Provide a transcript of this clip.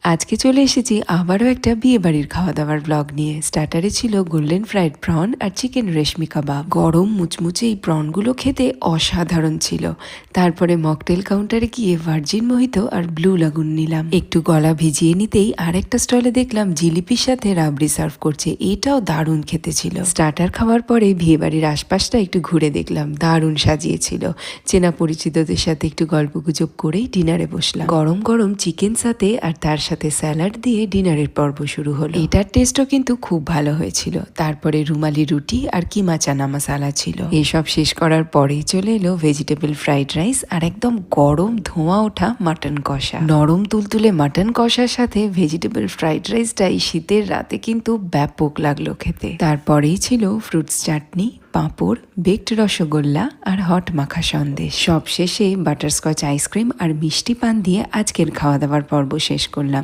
আজকে চলে এসেছি আবারও একটা বিয়ে বাড়ির খাওয়া দাওয়ার ব্লগ নিয়ে। স্টার্টারে ছিল গোল্ডেন ফ্রাইড প্রন আর চিকেন রেশমি কাবাব। গরম মুচমুচে এই প্রনগুলো খেতে অসাধারণ ছিল। তারপরে মকটেল কাউন্টারে গিয়ে ভার্জিন মোহিতো আর ব্লু লাগুন নিলাম। একটু গলা ভিজিয়ে নিতেই আরেকটা স্টলে দেখলাম জিলিপির সাথে রাবড়ি সার্ভ করছে, এটাও দারুণ খেতে ছিল। স্টার্টার খাওয়ার পরে বিয়ে বাড়ির আশপাশটা একটু ঘুরে দেখলাম, দারুণ সাজিয়েছিল। চেনা পরিচিতদের সাথে একটু গল্পগুজব করেই ডিনারে বসলাম। গরম গরম চিকেন সাথে আর তার সাথে স্যালাড দিয়ে ডিনারের পর্ব শুরু হলো। এটার টেস্টও কিন্তু খুব ভালো হয়েছিল। তারপরে রুমালি রুটি আর কিমা চানা মশালা ছিল। এসব শেষ করার পরেই চলে এলো ভেজিটেবল ফ্রাইড রাইস আর একদম গরম ধোঁয়া ওঠা মাটন কষা। নরম তুলতুলে মাটন কষার সাথে ভেজিটেবল ফ্রাইড রাইসটাই শীতের রাতে কিন্তু ব্যাপক লাগলো খেতে। তারপরেই ছিল ফ্রুটস চাটনি, পাঁপড়, বেকড রসগোল্লা আর হট মাখা সন্দেশ। সব শেষে বাটারস্কচ আইসক্রিম আর মিষ্টি পান দিয়ে আজকের খাওয়া দাওয়ার পর্ব শেষ করলাম।